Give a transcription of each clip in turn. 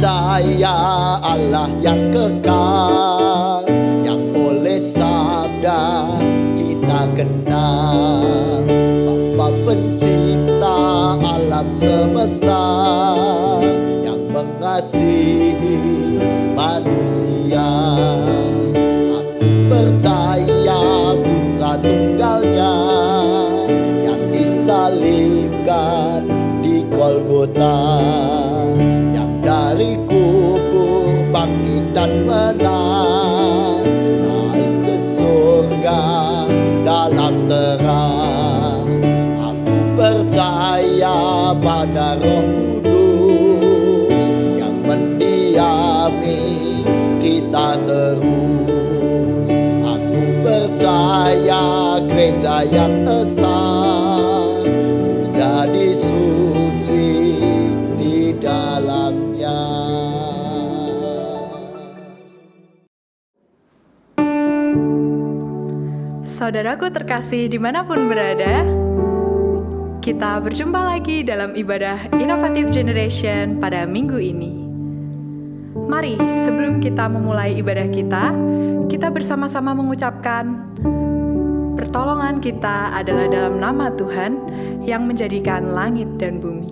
percaya Allah yang kekal, yang oleh sabda kita kenal. Bapa pencipta alam semesta, yang mengasihi manusia. Aku percaya putra tunggalnya yang disalibkan di Golgota, yang dari kubur bangkit dan menang, naik ke surga dalam terang. Aku percaya pada Roh Kudus yang mendiami kita terus. Aku percaya gereja yang esa, ku jadi suci di dalamnya. Saudaraku terkasih dimanapun berada, kita berjumpa lagi dalam ibadah Innovative Generation pada minggu ini. Mari sebelum kita memulai ibadah kita bersama-sama mengucapkan pertolongan kita adalah dalam nama Tuhan yang menjadikan langit dan bumi.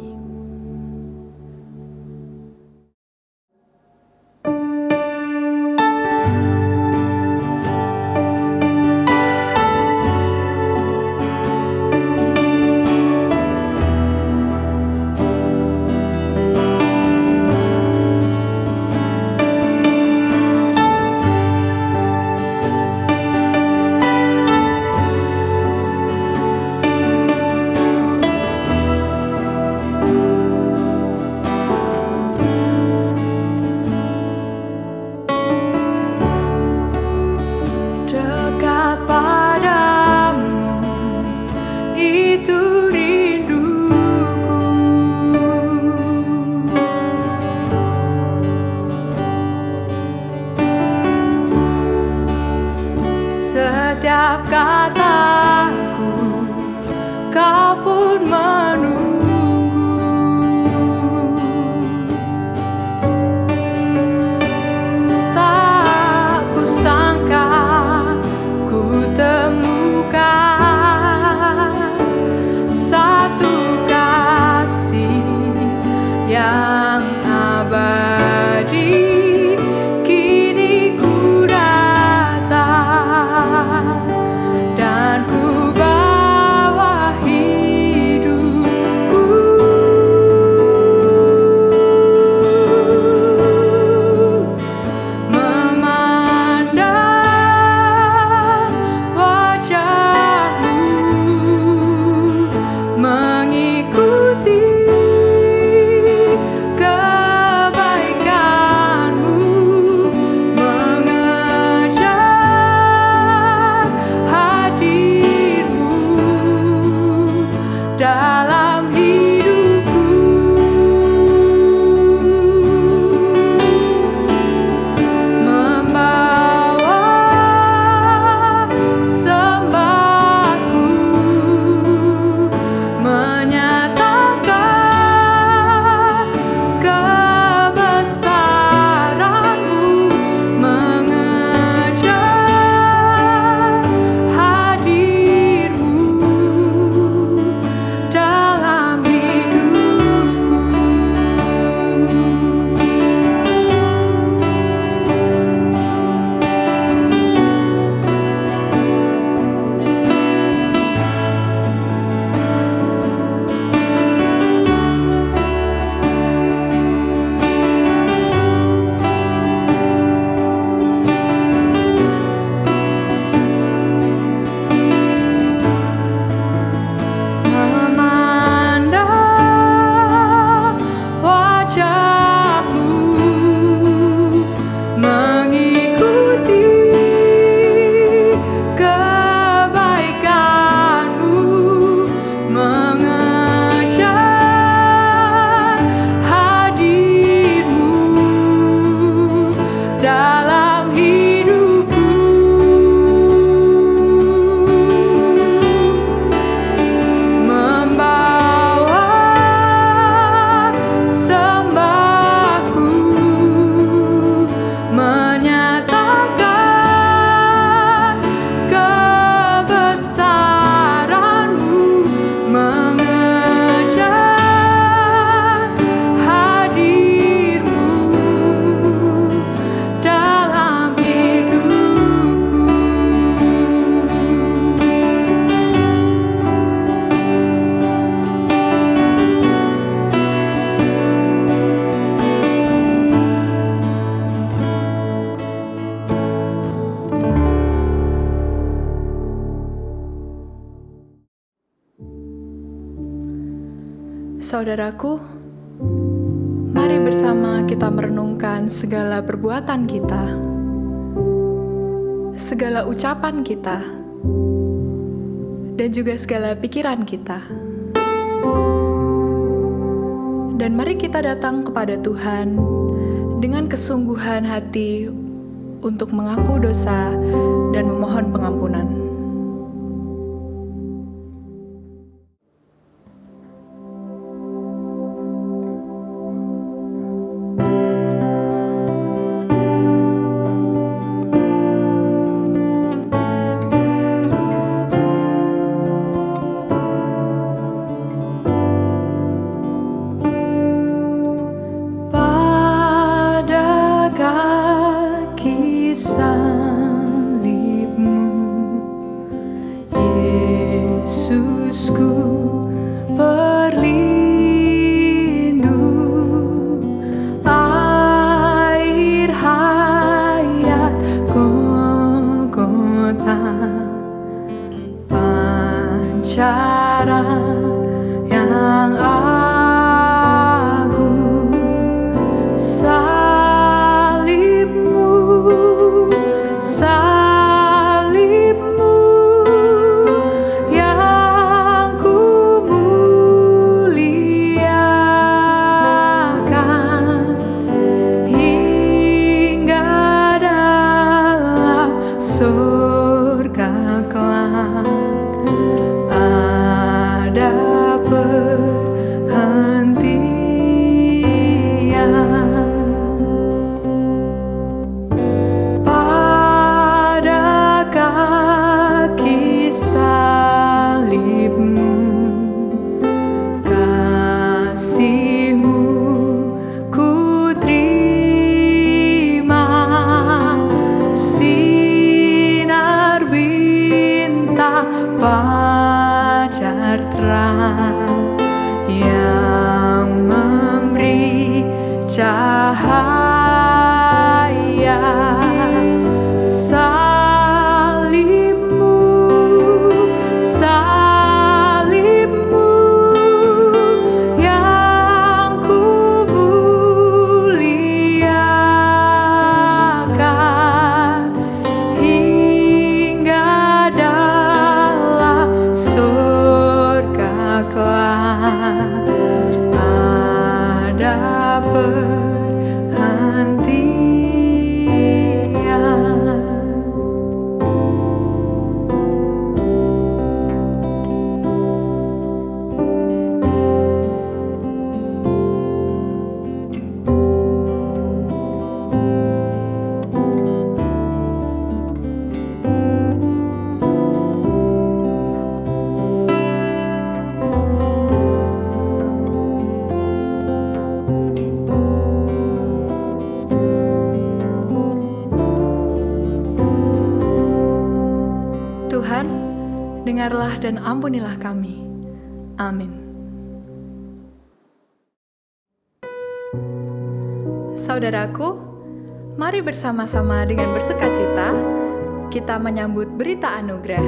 Setiap kataku kau pun menunggu. Tak kusangka ku temukan satu kasih yang abadi. Mengikuti kebaikan Saudaraku, mari bersama kita merenungkan segala perbuatan kita, segala ucapan kita, dan juga segala pikiran kita. Dan mari kita datang kepada Tuhan dengan kesungguhan hati untuk mengaku dosa dan memohon pengampunan. Cara yang agung, salibmu, salibmu yang ku muliakan hingga dalam surga kelak. Ada perhentian pada kaki salibmu, kasihmu ku terima, sinar bintang fajar terang yang memberi cahaya. Salibmu, salibmu yang ku muliakan hingga dalam surga kelak. Ada perhentian. Tuhan, dengarlah dan ampunilah kami. Amin. Saudaraku, mari bersama-sama dengan bersukacita kita menyambut berita anugerah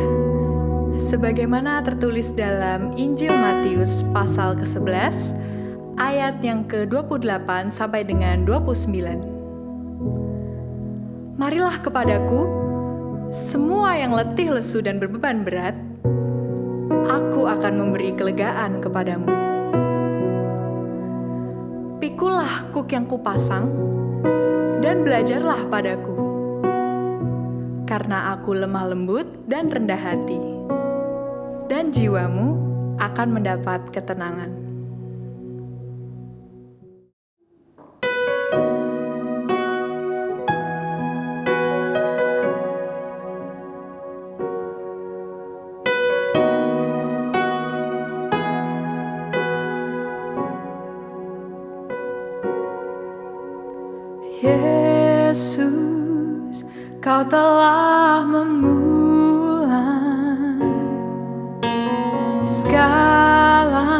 sebagaimana tertulis dalam Injil Matius pasal ke-11 ayat yang ke-28 sampai dengan 29. Marilah kepadaku semua yang letih lesu dan berbeban berat, aku akan memberi kelegaan kepadamu. Pikulah kuk yang kupasang, dan belajarlah padaku, karena aku lemah lembut dan rendah hati, dan jiwamu akan mendapat ketenangan. Yesus, Kau telah memulai segala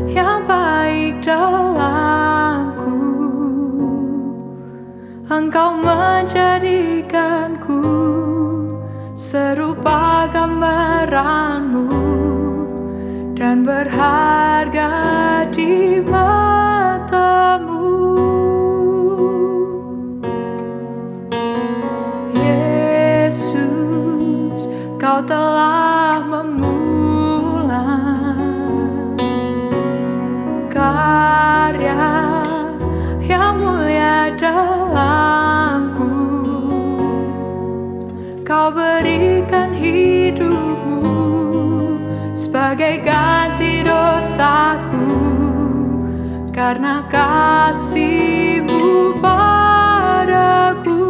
yang baik dalamku. Engkau menjadikanku serupa gambaranmu dan berharga di matamu. Yesus, Kau telah memulai karya yang mulia dalamku. Kau berikan hidupmu sebagai ganti dosaku, karena kasih-Mu padaku.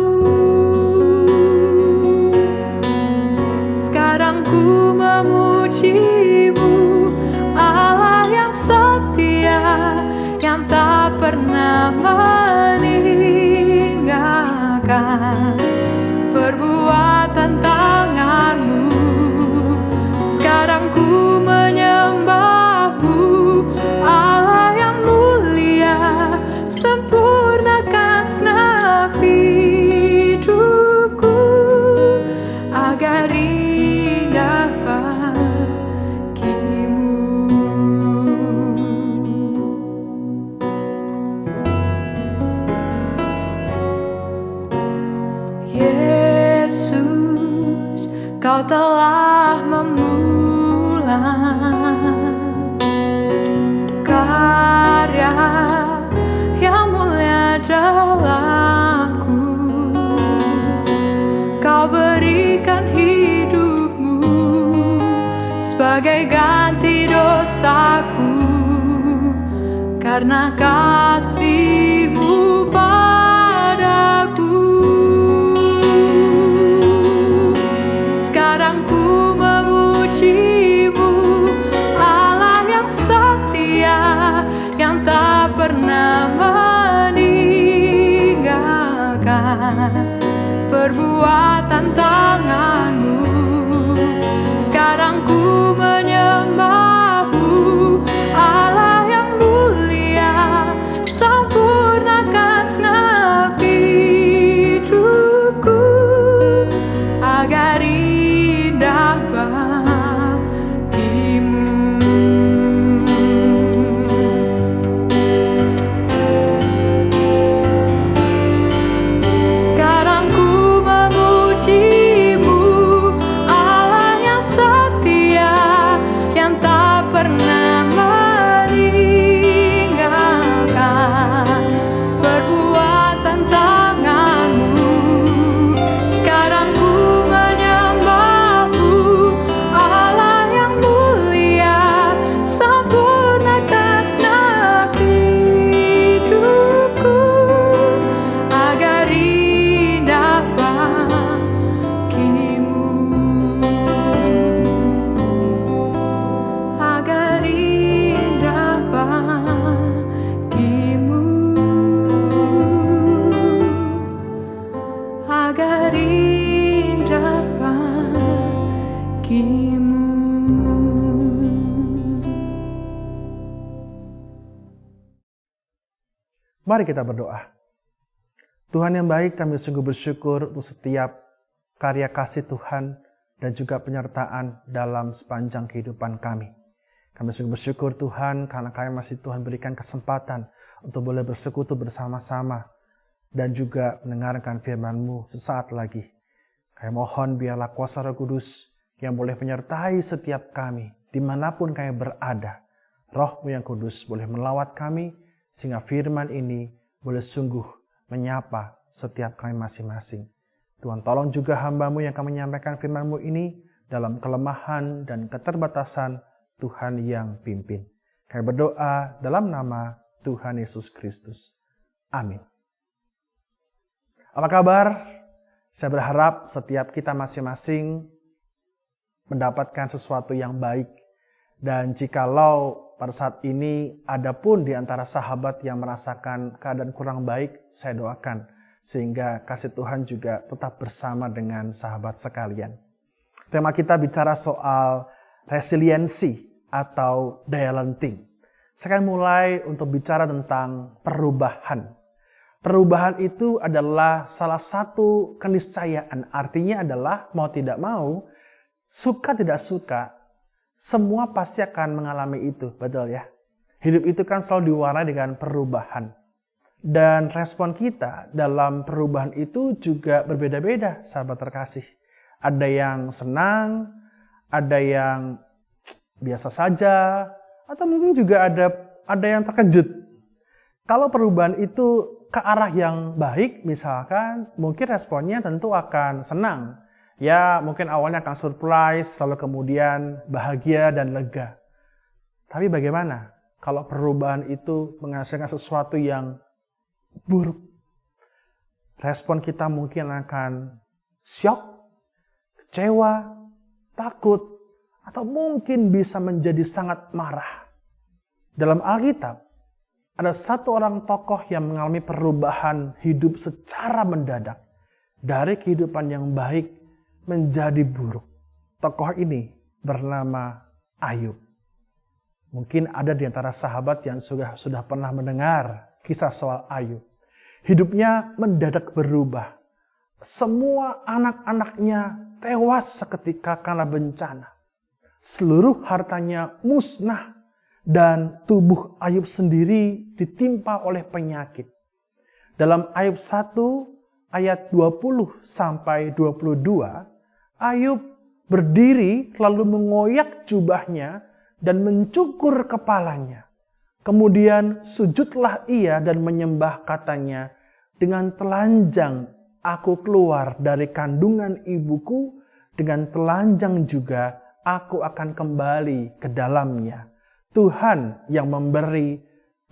Sekarang ku memuji-Mu, Allah yang setia, yang tak pernah meninggalkan perbuatan tangan-Mu. Sekarang ku menyembah-Mu, Allah yang mulia, sempurnakan segenap hidupku agar indah bagi-Mu. Yesus, Kau telah memulai karya yang mulia dalamku. Kau berikan hidupmu sebagai ganti dosaku, karena kasih-Mu padaku. Sekarang ku memuji-Mu, Allah yang setia, yang tak pernah meninggalkan perbuatan tangan-Mu. Sekarang ku menyembah-Mu, Allah yang mulia, sempurnakan segenap hidupku agar indah bagi-Mu. Sekarang ku memuji-Mu, Allah yang setia, yang tak pernah meninggalkan perbuatan tangan-Mu. Sekarang ku menyembah-Mu, Allah yang mulia, sempurnakan segenap hidupku agar indah bagi-Mu, agar indah bagi-Mu, agar indah bagi-Mu. Mari kita berdoa. Tuhan yang baik, kami sungguh bersyukur untuk setiap karya kasih Tuhan dan juga penyertaan dalam sepanjang kehidupan kami. Kami sungguh bersyukur Tuhan karena kami masih Tuhan berikan kesempatan untuk boleh bersekutu bersama-sama dan juga mendengarkan firman-Mu sesaat lagi. Kami mohon biarlah kuasa Roh Kudus yang boleh menyertai setiap kami dimanapun kami berada. Roh-Mu yang kudus boleh melawat kami sehingga firman ini boleh sungguh menyapa setiap kami masing-masing. Tuhan tolong juga hamba-Mu yang akan menyampaikan firman-Mu ini dalam kelemahan dan keterbatasan Tuhan yang pimpin. Kami berdoa dalam nama Tuhan Yesus Kristus. Amin. Apa kabar? Saya berharap setiap kita masing-masing mendapatkan sesuatu yang baik. Dan jikalau pada saat ini ada pun di antara sahabat yang merasakan keadaan kurang baik, saya doakan sehingga kasih Tuhan juga tetap bersama dengan sahabat sekalian. Tema kita bicara soal resiliensi atau daya lenting. Saya akan mulai untuk bicara tentang perubahan. Perubahan itu adalah salah satu keniscayaan. Artinya adalah mau tidak mau, suka tidak suka, semua pasti akan mengalami itu, betul ya? Hidup itu kan selalu diwarnai dengan perubahan. Dan respon kita dalam perubahan itu juga berbeda-beda, sahabat terkasih. Ada yang senang, ada yang biasa saja, atau mungkin juga ada yang terkejut. Kalau perubahan itu ke arah yang baik, misalkan, mungkin responnya tentu akan senang. Ya, mungkin awalnya akan surprise, lalu kemudian bahagia dan lega. Tapi bagaimana kalau perubahan itu menghasilkan sesuatu yang buruk? Respon kita mungkin akan syok, kecewa, takut, atau mungkin bisa menjadi sangat marah. Dalam Alkitab, ada satu orang tokoh yang mengalami perubahan hidup secara mendadak. Dari kehidupan yang baik menjadi buruk. Tokoh ini bernama Ayub. Mungkin ada di antara sahabat yang sudah pernah mendengar kisah soal Ayub. Hidupnya mendadak berubah. Semua anak-anaknya tewas seketika karena bencana. Seluruh hartanya musnah. Dan tubuh Ayub sendiri ditimpa oleh penyakit. Dalam Ayub 1 ayat 20 sampai 22, Ayub berdiri lalu mengoyak jubahnya dan mencukur kepalanya. Kemudian sujudlah ia dan menyembah, katanya, dengan telanjang aku keluar dari kandungan ibuku, dengan telanjang juga aku akan kembali ke dalamnya. Tuhan yang memberi,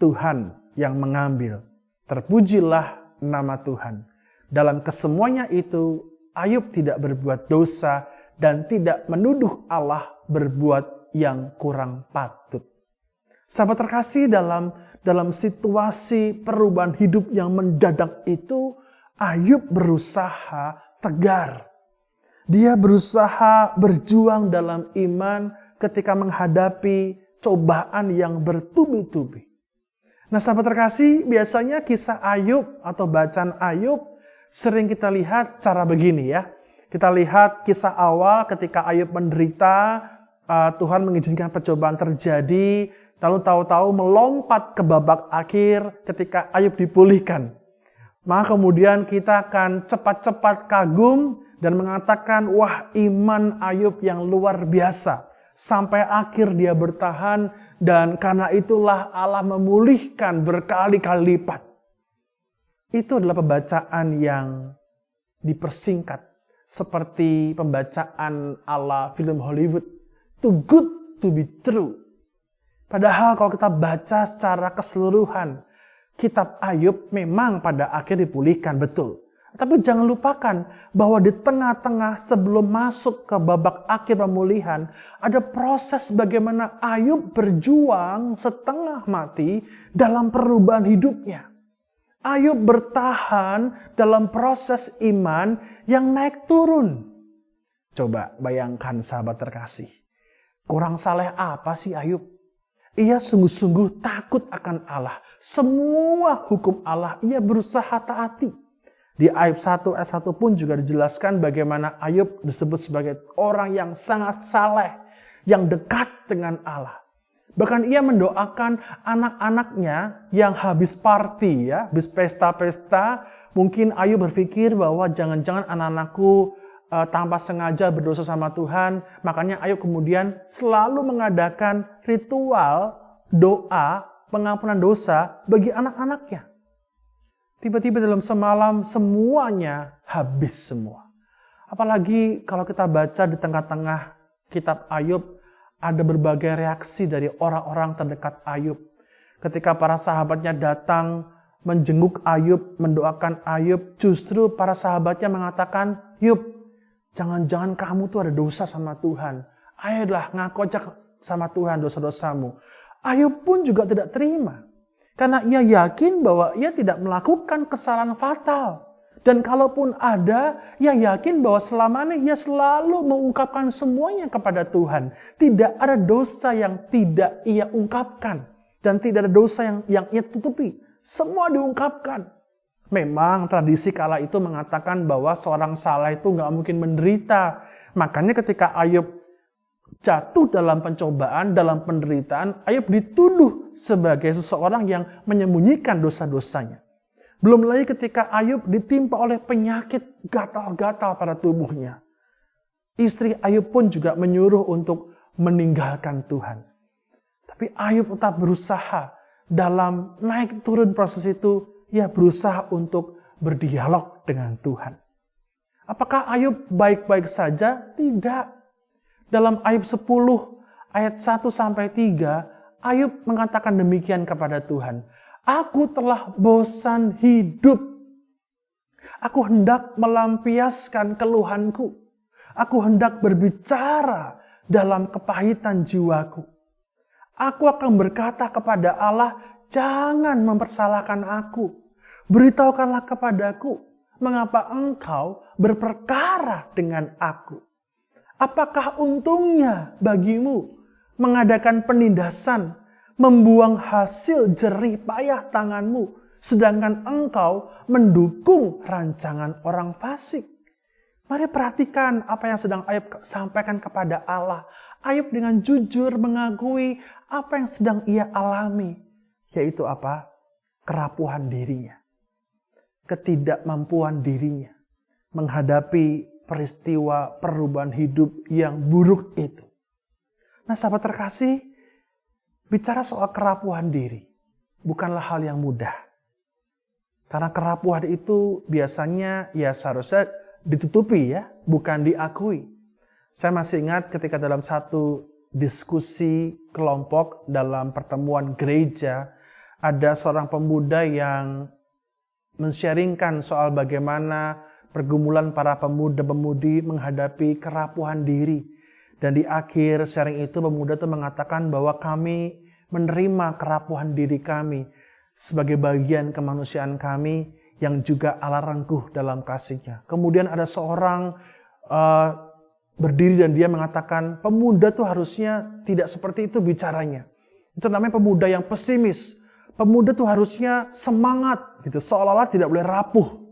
Tuhan yang mengambil. Terpujilah nama Tuhan. Dalam kesemuanya itu, Ayub tidak berbuat dosa dan tidak menuduh Allah berbuat yang kurang patut. Sahabat terkasih, dalam situasi perubahan hidup yang mendadak itu, Ayub berusaha tegar. Dia berusaha berjuang dalam iman ketika menghadapi cobaan yang bertubi-tubi. Nah, sahabat terkasih, biasanya kisah Ayub atau bacaan Ayub sering kita lihat secara begini ya. Kita lihat kisah awal ketika Ayub menderita, Tuhan mengizinkan percobaan terjadi, lalu tahu-tahu melompat ke babak akhir ketika Ayub dipulihkan. Maka kemudian kita akan cepat-cepat kagum dan mengatakan, wah, iman Ayub yang luar biasa. Sampai akhir dia bertahan, dan karena itulah Allah memulihkan berkali-kali lipat. Itu adalah pembacaan yang dipersingkat. Seperti pembacaan ala film Hollywood. Too good to be true. Padahal kalau kita baca secara keseluruhan, kitab Ayub memang pada akhir dipulihkan, betul. Tapi jangan lupakan bahwa di tengah-tengah sebelum masuk ke babak akhir pemulihan, ada proses bagaimana Ayub berjuang setengah mati dalam perubahan hidupnya. Ayub bertahan dalam proses iman yang naik turun. Coba bayangkan sahabat terkasih. Kurang saleh apa sih Ayub? Ia sungguh-sungguh takut akan Allah. Semua hukum Allah ia berusaha taati. Di Ayub 1 ayat 1 pun juga dijelaskan bagaimana Ayub disebut sebagai orang yang sangat saleh, yang dekat dengan Allah. Bahkan ia mendoakan anak-anaknya yang habis party, ya, habis pesta-pesta. Mungkin Ayub berpikir bahwa jangan-jangan anak-anakku tanpa sengaja berdosa sama Tuhan. Makanya Ayub kemudian selalu mengadakan ritual doa pengampunan dosa bagi anak-anaknya. Tiba-tiba dalam semalam semuanya habis semua. Apalagi kalau kita baca di tengah-tengah kitab Ayub, ada berbagai reaksi dari orang-orang terdekat Ayub. Ketika para sahabatnya datang menjenguk Ayub, mendoakan Ayub, justru para sahabatnya mengatakan, "Yub, jangan-jangan kamu tuh ada dosa sama Tuhan. Ayolah ngaku aja sama Tuhan dosa-dosamu." Ayub pun juga tidak terima. Karena ia yakin bahwa ia tidak melakukan kesalahan fatal. Dan kalaupun ada, ia yakin bahwa selama ini ia selalu mengungkapkan semuanya kepada Tuhan. Tidak ada dosa yang tidak ia ungkapkan. Dan tidak ada dosa yang ia tutupi. Semua diungkapkan. Memang tradisi kala itu mengatakan bahwa seorang saleh itu nggak mungkin menderita. Makanya ketika Ayub jatuh dalam pencobaan, dalam penderitaan, Ayub dituduh sebagai seseorang yang menyembunyikan dosa-dosanya. Belum lagi ketika Ayub ditimpa oleh penyakit gatal-gatal pada tubuhnya. Istri Ayub pun juga menyuruh untuk meninggalkan Tuhan. Tapi Ayub tetap berusaha dalam naik turun proses itu, ia berusaha untuk berdialog dengan Tuhan. Apakah Ayub baik-baik saja? Tidak. Dalam Ayub 10 ayat 1-3, Ayub mengatakan demikian kepada Tuhan. Aku telah bosan hidup. Aku hendak melampiaskan keluhanku. Aku hendak berbicara dalam kepahitan jiwaku. Aku akan berkata kepada Allah, jangan mempersalahkan aku. Beritahukanlah kepadaku, mengapa engkau berperkara dengan aku? Apakah untungnya bagimu mengadakan penindasan, membuang hasil jerih payah tanganmu, sedangkan engkau mendukung rancangan orang fasik? Mari perhatikan apa yang sedang Ayub sampaikan kepada Allah. Ayub dengan jujur mengakui apa yang sedang ia alami, yaitu apa? Kerapuhan dirinya, ketidakmampuan dirinya menghadapi peristiwa perubahan hidup yang buruk itu. Nah, sahabat terkasih, bicara soal kerapuhan diri bukanlah hal yang mudah. Karena kerapuhan itu biasanya ya seharusnya ditutupi ya, bukan diakui. Saya masih ingat ketika dalam satu diskusi kelompok dalam pertemuan gereja, ada seorang pemuda yang men-sharingkan soal bagaimana pergumulan para pemuda-pemudi menghadapi kerapuhan diri. Dan di akhir sharing itu pemuda itu mengatakan bahwa kami menerima kerapuhan diri kami sebagai bagian kemanusiaan kami yang juga Allah rengkuh dalam kasih-Nya. Kemudian ada seorang berdiri dan dia mengatakan pemuda tuh harusnya tidak seperti itu bicaranya. Itu namanya pemuda yang pesimis. Pemuda tuh harusnya semangat gitu, seolah-olah tidak boleh rapuh.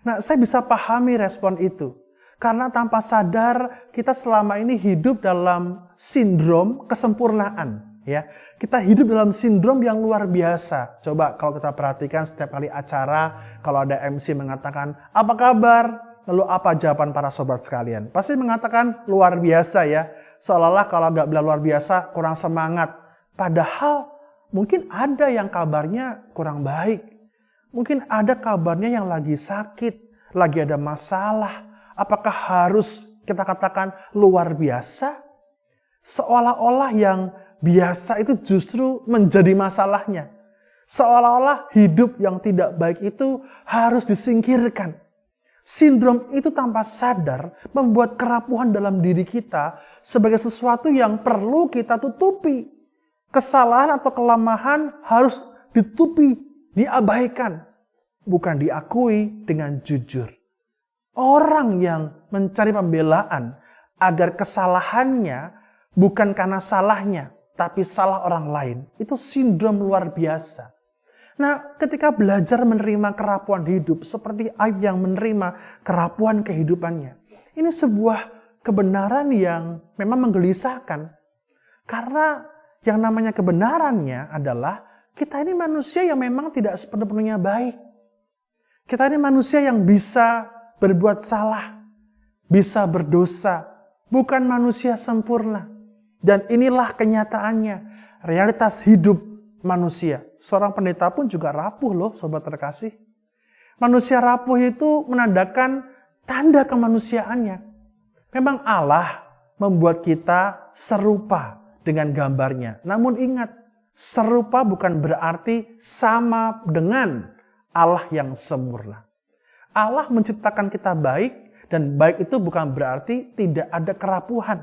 Nah, saya bisa pahami respon itu. Karena tanpa sadar kita selama ini hidup dalam sindrom kesempurnaan. Ya, kita hidup dalam sindrom yang luar biasa. Coba kalau kita perhatikan setiap kali acara, kalau ada MC mengatakan, apa kabar? Lalu apa jawaban para sobat sekalian? Pasti mengatakan luar biasa ya. Seolah-olah kalau nggak bilang luar biasa, kurang semangat. Padahal mungkin ada yang kabarnya kurang baik. Mungkin ada kabarnya yang lagi sakit, lagi ada masalah. Apakah harus kita katakan luar biasa? Seolah-olah yang biasa itu justru menjadi masalahnya. Seolah-olah hidup yang tidak baik itu harus disingkirkan. Sindrom itu tanpa sadar membuat kerapuhan dalam diri kita sebagai sesuatu yang perlu kita tutupi. Kesalahan atau kelemahan harus ditutupi, diabaikan, bukan diakui dengan jujur. Orang yang mencari pembelaan agar kesalahannya bukan karena salahnya, tapi salah orang lain, itu sindrom luar biasa. Nah, ketika belajar menerima kerapuhan hidup, seperti Ayub yang menerima kerapuhan kehidupannya, ini sebuah kebenaran yang memang menggelisahkan. Karena yang namanya kebenarannya adalah kita ini manusia yang memang tidak sepenuhnya baik. Kita ini manusia yang bisa berbuat salah, bisa berdosa, bukan manusia sempurna. Dan inilah kenyataannya, realitas hidup manusia. Seorang pendeta pun juga rapuh loh, sobat terkasih. Manusia rapuh itu menandakan tanda kemanusiaannya. Memang Allah membuat kita serupa dengan gambarnya. Namun ingat, serupa bukan berarti sama dengan Allah yang sempurna. Allah menciptakan kita baik, dan baik itu bukan berarti tidak ada kerapuhan.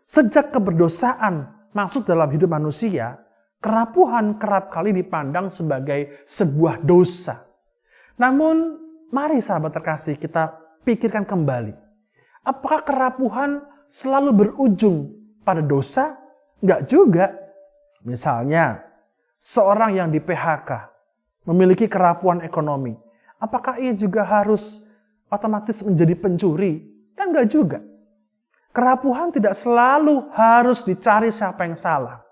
Sejak keberdosaan masuk dalam hidup manusia, kerapuhan kerap kali dipandang sebagai sebuah dosa. Namun, mari sahabat terkasih kita pikirkan kembali. Apakah kerapuhan selalu berujung pada dosa? Enggak juga. Misalnya, seorang yang di PHK, memiliki kerapuhan ekonomi. Apakah ia juga harus otomatis menjadi pencuri? Kan enggak juga. Kerapuhan tidak selalu harus dicari siapa yang salah.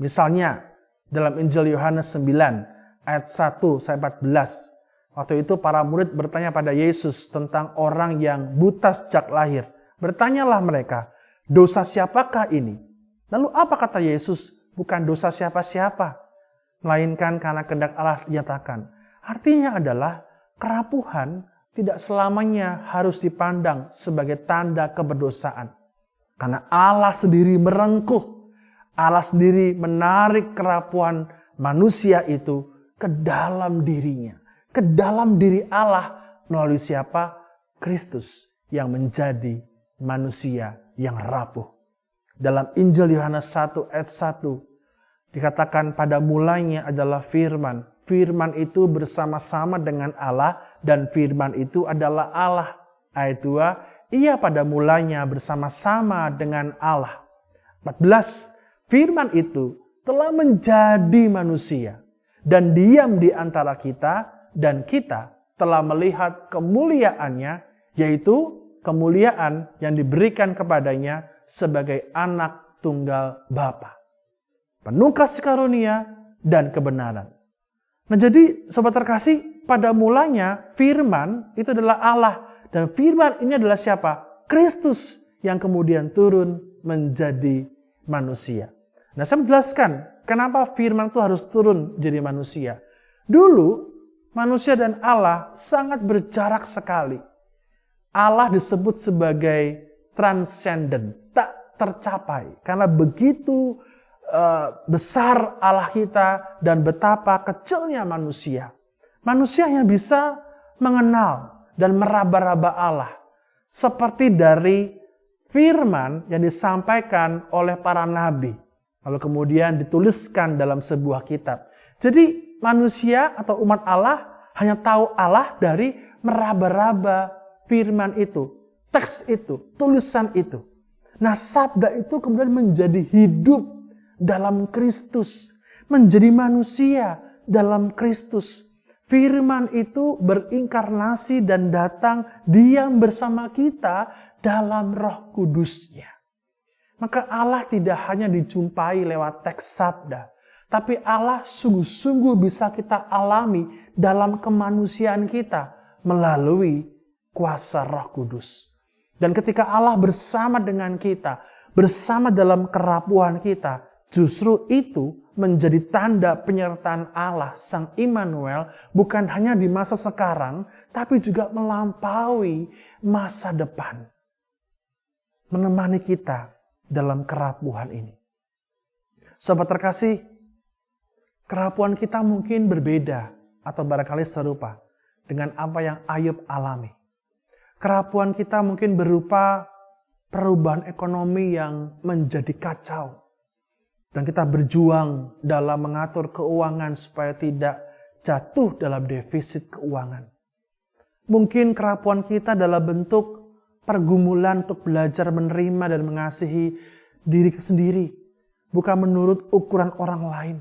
Misalnya, dalam Injil Yohanes 9 ayat 1-14. Waktu itu para murid bertanya pada Yesus tentang orang yang buta sejak lahir. Bertanyalah mereka, dosa siapakah ini? Lalu apa kata Yesus? Bukan dosa siapa-siapa, melainkan karena kehendak Allah dinyatakan. Artinya adalah kerapuhan tidak selamanya harus dipandang sebagai tanda keberdosaan. Karena Allah sendiri merengkuh, Allah sendiri menarik kerapuhan manusia itu ke dalam dirinya. Ke dalam diri Allah melalui siapa? Kristus yang menjadi manusia yang rapuh. Dalam Injil Yohanes 1 ayat 1 dikatakan pada mulanya adalah firman. Firman itu bersama-sama dengan Allah dan firman itu adalah Allah. Ayat 2, ia pada mulanya bersama-sama dengan Allah. 14, firman itu telah menjadi manusia dan diam di antara kita, dan kita telah melihat kemuliaannya, yaitu kemuliaan yang diberikan kepadanya sebagai anak tunggal Bapa, penuh kasih karunia dan kebenaran. Nah jadi sobat terkasih, pada mulanya firman itu adalah Allah. Dan firman ini adalah siapa? Kristus yang kemudian turun menjadi manusia. Nah saya menjelaskan kenapa firman itu harus turun jadi manusia. Dulu manusia dan Allah sangat berjarak sekali. Allah disebut sebagai transcendent, tak tercapai. Karena begitu besar Allah kita dan betapa kecilnya manusia. Manusia yang bisa mengenal dan meraba-raba Allah. Seperti dari firman yang disampaikan oleh para nabi. Lalu kemudian dituliskan dalam sebuah kitab. Jadi manusia atau umat Allah hanya tahu Allah dari meraba-raba firman itu, teks itu, tulisan itu. Nah sabda itu kemudian menjadi hidup dalam Kristus, menjadi manusia dalam Kristus. Firman itu berinkarnasi dan datang diam bersama kita dalam Roh Kudus-Nya. Maka Allah tidak hanya dijumpai lewat teks sabda, tapi Allah sungguh-sungguh bisa kita alami dalam kemanusiaan kita melalui kuasa Roh Kudus. Dan ketika Allah bersama dengan kita, bersama dalam kerapuhan kita, justru itu menjadi tanda penyertaan Allah, Sang Immanuel, bukan hanya di masa sekarang, tapi juga melampaui masa depan. Menemani kita dalam kerapuhan ini. Sobat terkasih, kerapuhan kita mungkin berbeda atau barangkali serupa dengan apa yang Ayub alami. Kerapuhan kita mungkin berupa perubahan ekonomi yang menjadi kacau. Dan kita berjuang dalam mengatur keuangan supaya tidak jatuh dalam defisit keuangan. Mungkin kerapuhan kita dalam bentuk pergumulan untuk belajar menerima dan mengasihi diri sendiri, bukan menurut ukuran orang lain.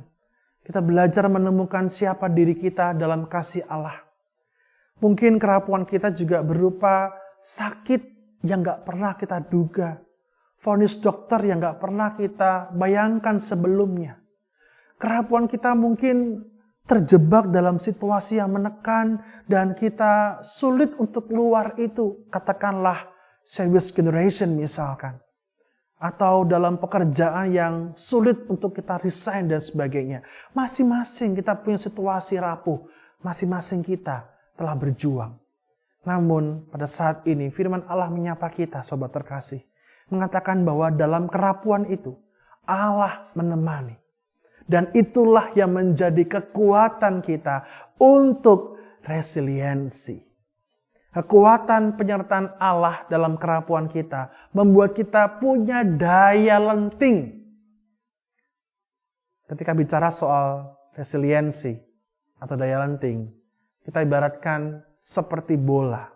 Kita belajar menemukan siapa diri kita dalam kasih Allah. Mungkin kerapuhan kita juga berupa sakit yang gak pernah kita duga. Vonis dokter yang gak pernah kita bayangkan sebelumnya. Kerapuhan kita mungkin terjebak dalam situasi yang menekan dan kita sulit untuk keluar itu. Katakanlah sandwich generation misalkan. Atau dalam pekerjaan yang sulit untuk kita resign dan sebagainya. Masing-masing kita punya situasi rapuh. Masing-masing kita telah berjuang. Namun pada saat ini firman Allah menyapa kita sobat terkasih. Mengatakan bahwa dalam kerapuhan itu Allah menemani. Dan itulah yang menjadi kekuatan kita untuk resiliensi. Kekuatan penyertaan Allah dalam kerapuhan kita membuat kita punya daya lenting. Ketika bicara soal resiliensi atau daya lenting, kita ibaratkan seperti bola.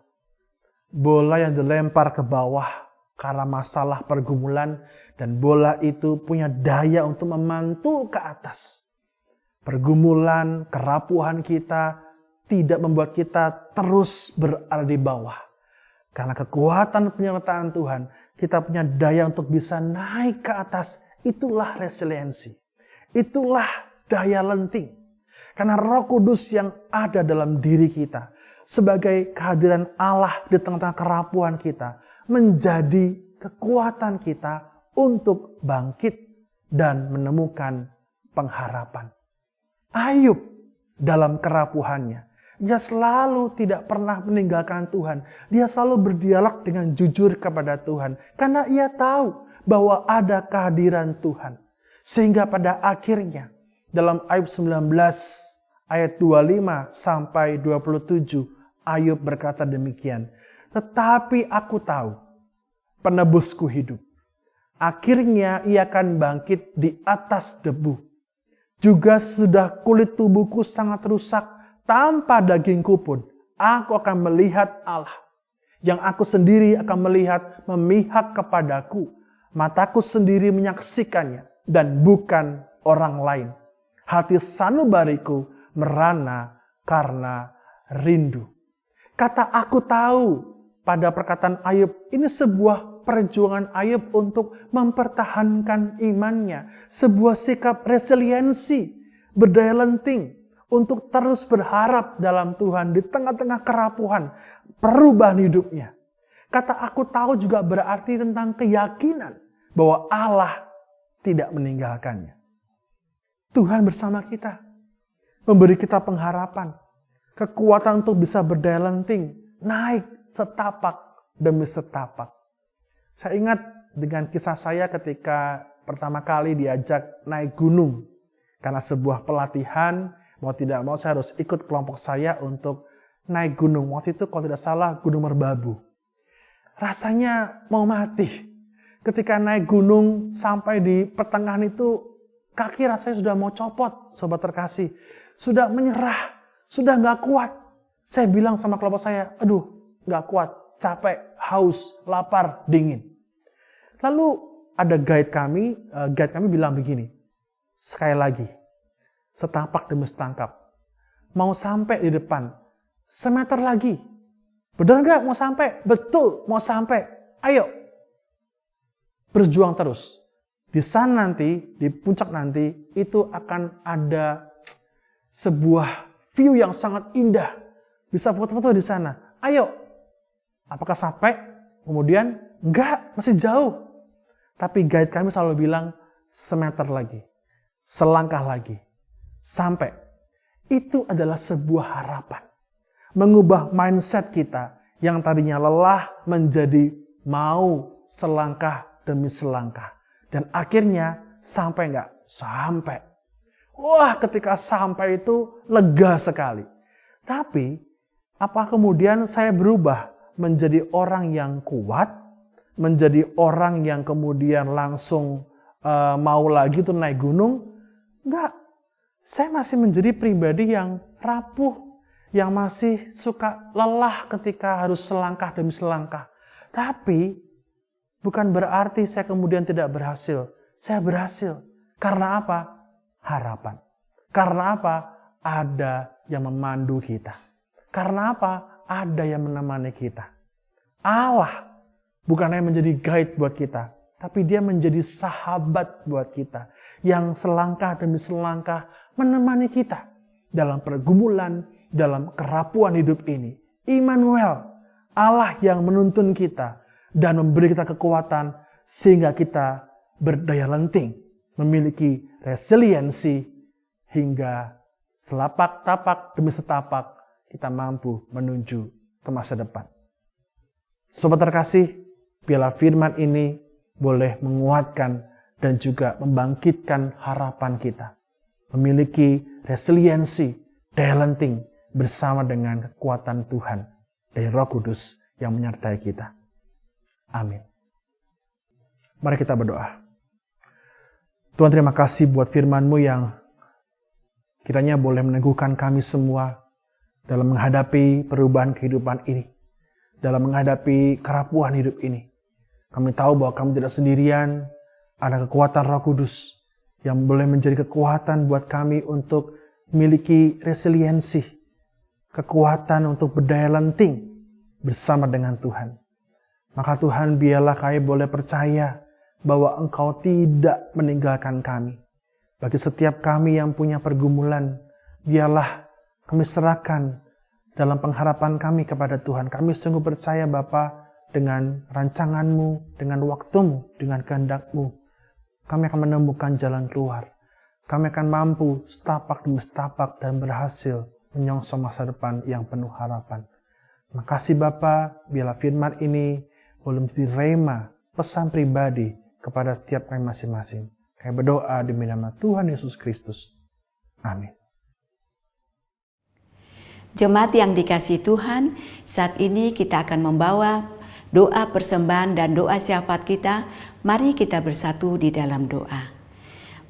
Bola yang dilempar ke bawah karena masalah pergumulan dan bola itu punya daya untuk memantul ke atas. Pergumulan, kerapuhan kita tidak membuat kita terus berada di bawah. Karena kekuatan penyertaan Tuhan kita punya daya untuk bisa naik ke atas. Itulah resiliensi. Itulah daya lenting. Karena Roh Kudus yang ada dalam diri kita sebagai kehadiran Allah di tengah-tengah kerapuhan kita menjadi kekuatan kita untuk bangkit dan menemukan pengharapan. Ayub dalam kerapuhannya, dia selalu tidak pernah meninggalkan Tuhan. Dia selalu berdialog dengan jujur kepada Tuhan. Karena ia tahu bahwa ada kehadiran Tuhan. Sehingga pada akhirnya dalam Ayub 19 ayat 25 sampai 27, Ayub berkata demikian. Tetapi aku tahu penebusku hidup. Akhirnya ia akan bangkit di atas debu. Juga sudah kulit tubuhku sangat rusak, tanpa dagingku pun aku akan melihat Allah. Yang aku sendiri akan melihat memihak kepadaku. Mataku sendiri menyaksikannya dan bukan orang lain. Hati sanubariku merana karena rindu. Kata aku tahu pada perkataan Ayub, ini sebuah perjuangan Ayub untuk mempertahankan imannya. Sebuah sikap resiliensi, berdaya lenting untuk terus berharap dalam Tuhan di tengah-tengah kerapuhan, perubahan hidupnya. Kata aku tahu juga berarti tentang keyakinan bahwa Allah tidak meninggalkannya. Tuhan bersama kita, memberi kita pengharapan, kekuatan untuk bisa berdaya lenting, naik setapak demi setapak. Saya ingat dengan kisah saya ketika pertama kali diajak naik gunung. Karena sebuah pelatihan, mau tidak mau saya harus ikut kelompok saya untuk naik gunung. Waktu itu kalau tidak salah Gunung Merbabu. Rasanya mau mati. Ketika naik gunung sampai di pertengahan itu, kaki rasanya sudah mau copot, sobat terkasih. Sudah menyerah, sudah gak kuat. Saya bilang sama kelompok saya, aduh gak kuat, capek, haus, lapar, dingin. Lalu ada guide kami bilang begini, sekali lagi, setapak demi setangkap. Mau sampai di depan, semeter lagi. Benar gak mau sampai? Betul, mau sampai. Ayo. Berjuang terus. Di sana nanti, di puncak nanti, itu akan ada sebuah view yang sangat indah. Bisa foto-foto di sana. Ayo. Apakah sampai? Kemudian, enggak, masih jauh. Tapi guide kami selalu bilang, semeter lagi. Selangkah lagi. Sampai. Itu adalah sebuah harapan. Mengubah mindset kita yang tadinya lelah menjadi mau selangkah demi selangkah. Dan akhirnya sampai enggak? Sampai. Wah, ketika sampai itu lega sekali. Tapi, apa kemudian saya berubah menjadi orang yang kuat? Menjadi orang yang kemudian langsung mau lagi tuh naik gunung? Enggak. Saya masih menjadi pribadi yang rapuh. Yang masih suka lelah ketika harus selangkah demi selangkah. Tapi, bukan berarti saya kemudian tidak berhasil. Saya berhasil. Karena apa? Harapan. Karena apa? Ada yang memandu kita. Karena apa? Ada yang menemani kita. Allah bukan hanya menjadi guide buat kita, tapi dia menjadi sahabat buat kita. Yang selangkah demi selangkah menemani kita dalam pergumulan, dalam kerapuhan hidup ini. Immanuel, Allah yang menuntun kita dan memberi kita kekuatan sehingga kita berdaya lenting, memiliki resiliensi hingga selapak tapak demi setapak kita mampu menuju ke masa depan. Sobat terkasih, biarlah firman ini boleh menguatkan dan juga membangkitkan harapan kita. Memiliki resiliensi, daya lenting bersama dengan kekuatan Tuhan dari Roh Kudus yang menyertai kita. Amin. Mari kita berdoa. Tuhan, terima kasih buat firman-Mu yang kiranya boleh meneguhkan kami semua dalam menghadapi perubahan kehidupan ini, dalam menghadapi kerapuhan hidup ini. Kami tahu bahwa kami tidak sendirian, ada kekuatan Roh Kudus yang boleh menjadi kekuatan buat kami untuk memiliki resiliensi, kekuatan untuk berdaya lenting bersama dengan Tuhan. Maka Tuhan, biarlah kami boleh percaya bahwa Engkau tidak meninggalkan kami. Bagi setiap kami yang punya pergumulan, biarlah kami serahkan dalam pengharapan kami kepada Tuhan. Kami sungguh percaya Bapa, dengan rancangan-Mu, dengan waktu-Mu, dengan kehendak-Mu, kami akan menemukan jalan keluar. Kami akan mampu setapak demi setapak dan berhasil menyongsong masa depan yang penuh harapan. Makasih Bapa, biarlah firman ini boleh menjadi rema, pesan pribadi kepada setiap kami masing-masing. Kami berdoa demi nama Tuhan Yesus Kristus. Amin. Jemaat yang dikasihi Tuhan, saat ini kita akan membawa doa persembahan dan doa syafaat kita. Mari kita bersatu di dalam doa.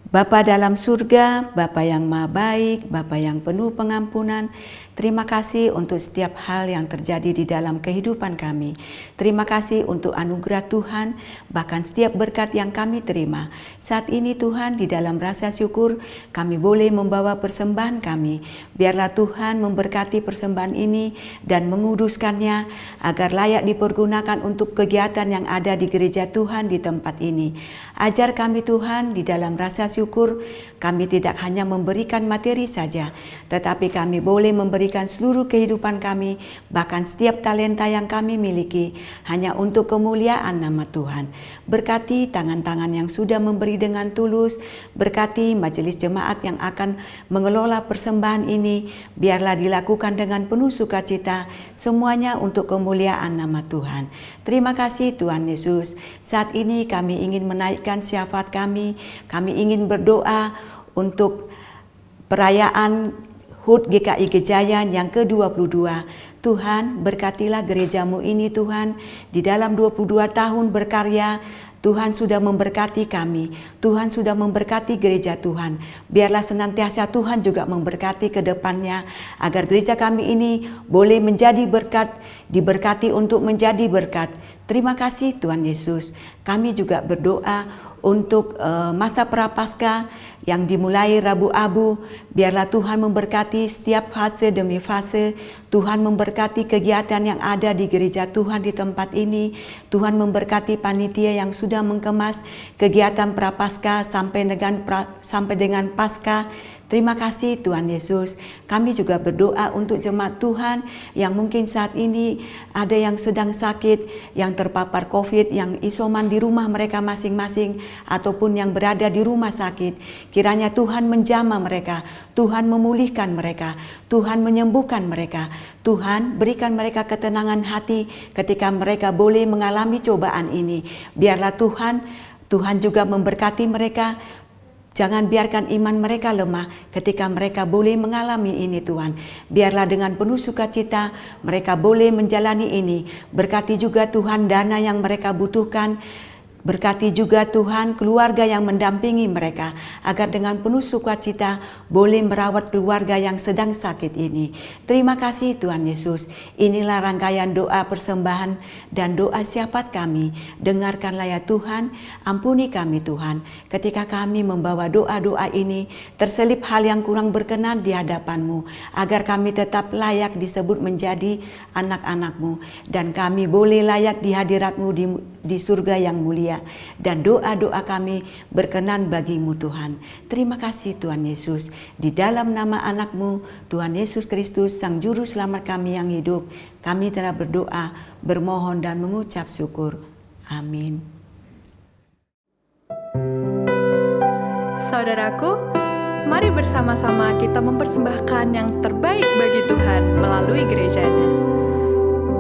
Bapa dalam surga, Bapa yang maha baik, Bapa yang penuh pengampunan, terima kasih untuk setiap hal yang terjadi di dalam kehidupan kami. Terima kasih untuk anugerah Tuhan, bahkan setiap berkat yang kami terima. Saat ini Tuhan, di dalam rasa syukur, kami boleh membawa persembahan kami. Biarlah Tuhan memberkati persembahan ini dan menguduskannya, agar layak dipergunakan untuk kegiatan yang ada di gereja Tuhan di tempat ini. Ajar kami Tuhan, di dalam rasa syukur, kami tidak hanya memberikan materi saja, tetapi kami boleh memberikan seluruh kehidupan kami, bahkan setiap talenta yang kami miliki, hanya untuk kemuliaan nama Tuhan. Berkati tangan-tangan yang sudah memberi dengan tulus, berkati majelis jemaat yang akan mengelola persembahan ini, biarlah dilakukan dengan penuh sukacita, semuanya untuk kemuliaan nama Tuhan. Terima kasih Tuhan Yesus. Saat ini kami ingin menaikkan syafaat kami ingin berdoa untuk perayaan HUT GKI Gejayan yang ke-22. Tuhan, berkatilah gerejamu ini Tuhan, di dalam 22 tahun berkarya, Tuhan sudah memberkati kami, Tuhan sudah memberkati gereja Tuhan. Biarlah senantiasa Tuhan juga memberkati ke depannya, agar gereja kami ini boleh menjadi berkat, diberkati untuk menjadi berkat. Terima kasih Tuhan Yesus. Kami juga berdoa untuk masa Prapaskah yang dimulai Rabu Abu. Biarlah Tuhan memberkati setiap fase demi fase. Tuhan memberkati kegiatan yang ada di gereja Tuhan di tempat ini. Tuhan memberkati panitia yang sudah mengemas kegiatan Prapaskah sampai dengan Paskah. Terima kasih Tuhan Yesus. Kami juga berdoa untuk jemaat Tuhan yang mungkin saat ini ada yang sedang sakit, yang terpapar COVID, yang isoman di rumah mereka masing-masing, ataupun yang berada di rumah sakit. Kiranya Tuhan menjamah mereka, Tuhan memulihkan mereka, Tuhan menyembuhkan mereka. Tuhan berikan mereka ketenangan hati ketika mereka boleh mengalami cobaan ini. Biarlah Tuhan juga memberkati mereka. Jangan biarkan iman mereka lemah ketika mereka boleh mengalami ini Tuhan. Biarlah dengan penuh sukacita mereka boleh menjalani ini. Berkati juga Tuhan dana yang mereka butuhkan. Berkati juga Tuhan keluarga yang mendampingi mereka, agar dengan penuh sukacita boleh merawat keluarga yang sedang sakit ini. Terima kasih Tuhan Yesus. Inilah rangkaian doa persembahan dan doa syafaat kami. Dengarkanlah ya Tuhan, ampuni kami Tuhan, ketika kami membawa doa-doa ini, terselip hal yang kurang berkenan di hadapan-Mu, agar kami tetap layak disebut menjadi anak-anak-Mu, dan kami boleh layak di hadirat-Mu di surga yang mulia. Dan doa-doa kami berkenan bagi-Mu Tuhan. Terima kasih Tuhan Yesus. Di dalam nama anak-Mu, Tuhan Yesus Kristus, Sang Juru Selamat kami yang hidup, kami telah berdoa, bermohon dan mengucap syukur. Amin. Saudaraku, mari bersama-sama kita mempersembahkan yang terbaik bagi Tuhan melalui gerejanya.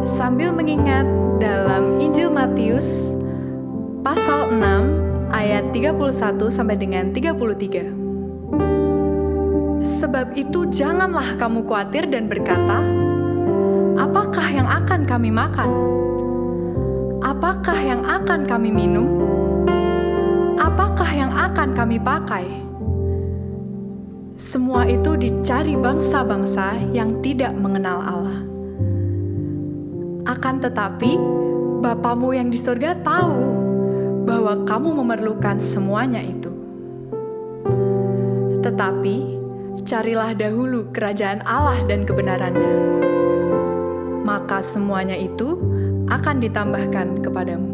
Sambil mengingat dalam Injil Matius pasal 6 ayat 31 sampai dengan 33. Sebab itu janganlah kamu khawatir dan berkata, apakah yang akan kami makan? Apakah yang akan kami minum? Apakah yang akan kami pakai? Semua itu dicari bangsa-bangsa yang tidak mengenal Allah. Akan tetapi, Bapamu yang di surga tahu bahwa kamu memerlukan semuanya itu. Tetapi, carilah dahulu kerajaan Allah dan kebenarannya. Maka semuanya itu akan ditambahkan kepadamu.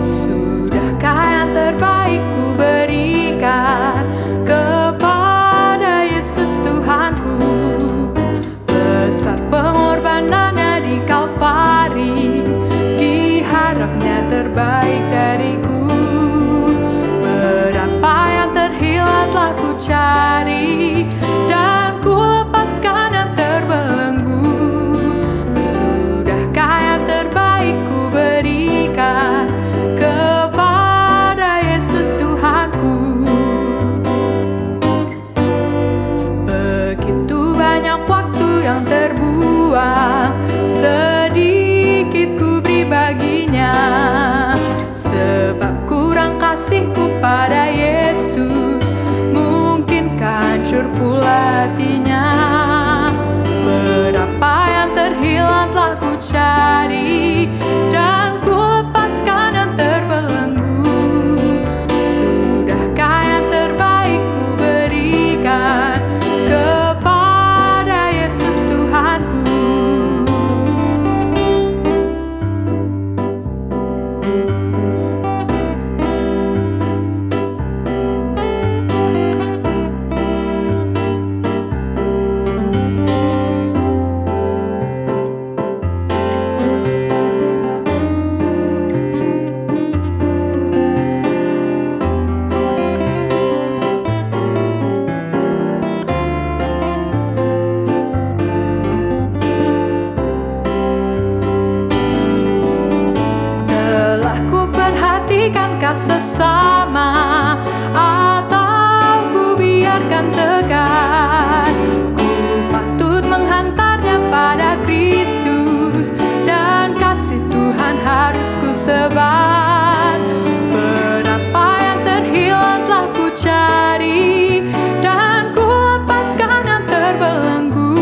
Sudahkah yang terbaik ku berikan kepada Yesus Tuhanku? Besar pengorbanannya di Kalvari, diharapnya terbaik dariku. Berapa yang terhilang telah ku cari, dan ku lepaskan yang terbelenggu. Sudahkah yang terbaik ku berikan kepada Yesus Tuhanku? Begitu banyak waktu yang terbuang, sedikit ku beri baginya. Sebab kurang kasihku pada Yesus, mungkinkah hancur pula hatinya. Berapa yang terhilang telah ku cari, dan ku lepaskan yang terbelenggu. Sudahkah yang terbaik ku berikan kepada Yesus Tuhanku? Telah ku perhatikankah sesama, atau ku biarkan tegar? Ku patut menghantarnya pada Kristus, dan kasih Tuhan harus ku sebar. Berapa yang terhilang telah ku cari, dan ku lepaskan yang terbelenggu.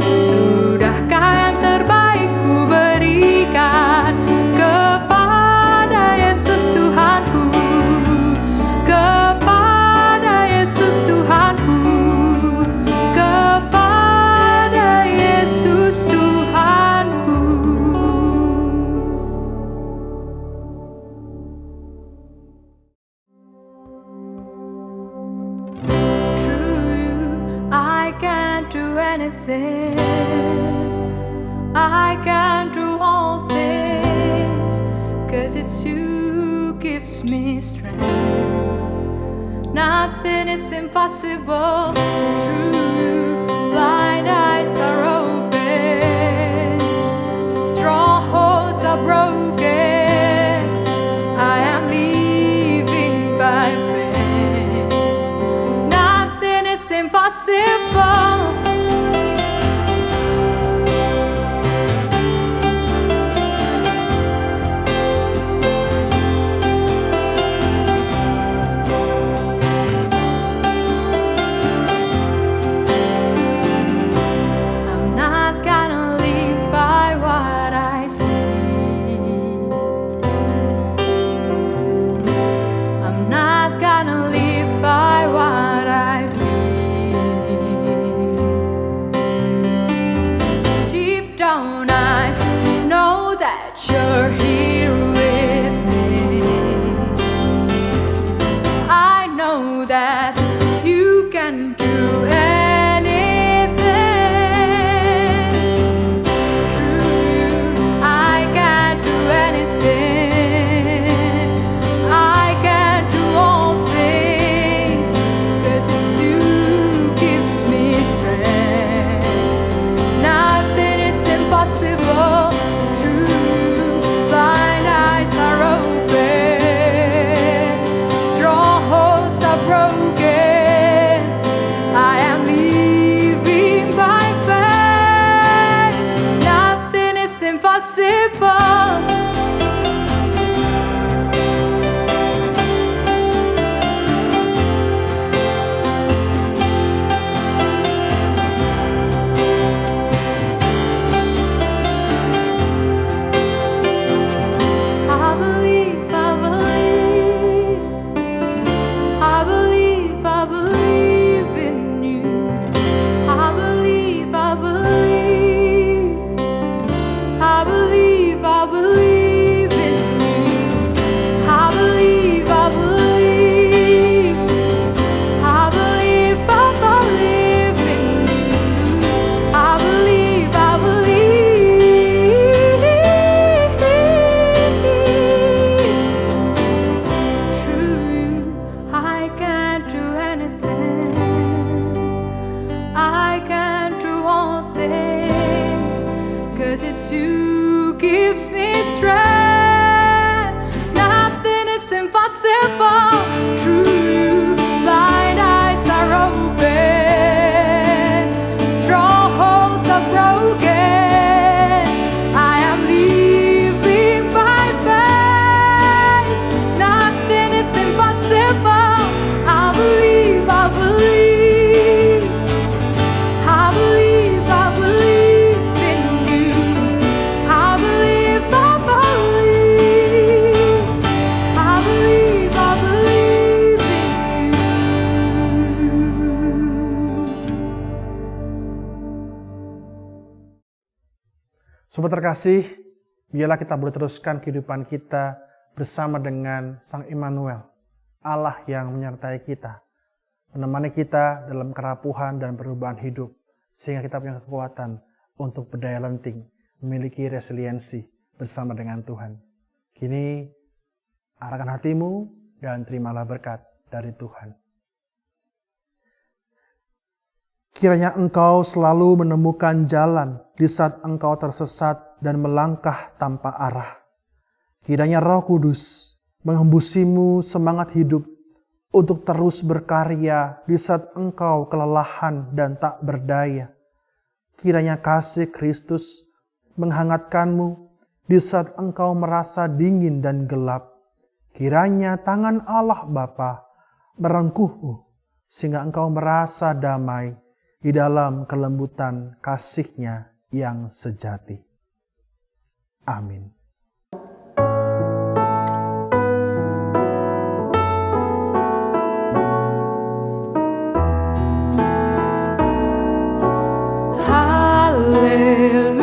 Sudahkah yang terbaik ku berikan kepada Yesus Tuhanku? Kepada Yesus Tuhanku, kepada Yesus Tuhanku. Through you, I can't do anything. I can do all things, 'cause it's you who gives me strength. Nothing is impossible. Through you, blind eyes are open, strongholds are broken. I am living by faith. Nothing is impossible. 'cause it's you gives me strength. Nothing is impossible through you. Blind eyes are open, strongholds are broken. I am living by faith. Nothing is impossible. I believe, I believe. I believe, I believe in you. I believe, I believe. I believe, I believe in you. Sobat terkasih, biarlah kita boleh teruskan kehidupan kita bersama dengan Sang Immanuel, Allah yang menyertai kita, menemani kita dalam kerapuhan dan perubahan hidup, sehingga kita punya kekuatan untuk berdaya lenting, memiliki resiliensi bersama dengan Tuhan. Kini, arahkan hatimu dan terimalah berkat dari Tuhan. Kiranya engkau selalu menemukan jalan di saat engkau tersesat dan melangkah tanpa arah. Kiranya Roh Kudus menghembusimu semangat hidup untuk terus berkarya di saat engkau kelelahan dan tak berdaya. Kiranya kasih Kristus menghangatkanmu di saat engkau merasa dingin dan gelap. Kiranya tangan Allah Bapa merengkuhmu sehingga engkau merasa damai di dalam kelembutan kasih-Nya yang sejati. Amin. Haleluya,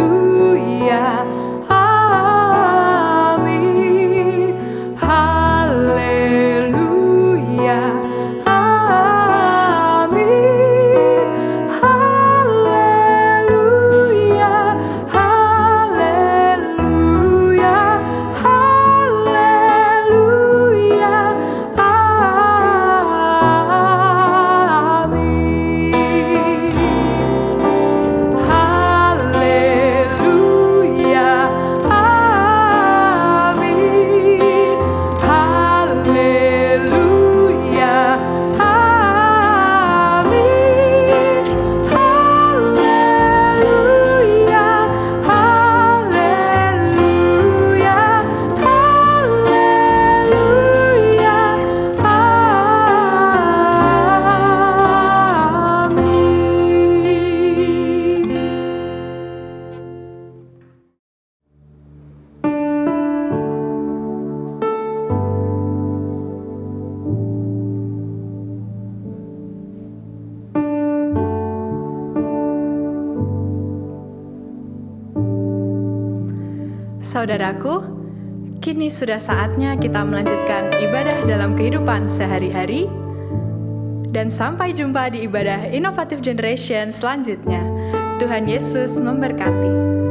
amin. Haleluya, amin. Haleluya, haleluya, haleluya, Saudaraku, kini sudah saatnya kita melanjutkan ibadah dalam kehidupan sehari-hari. Dan sampai jumpa di ibadah Innovative Generation selanjutnya. Tuhan Yesus memberkati.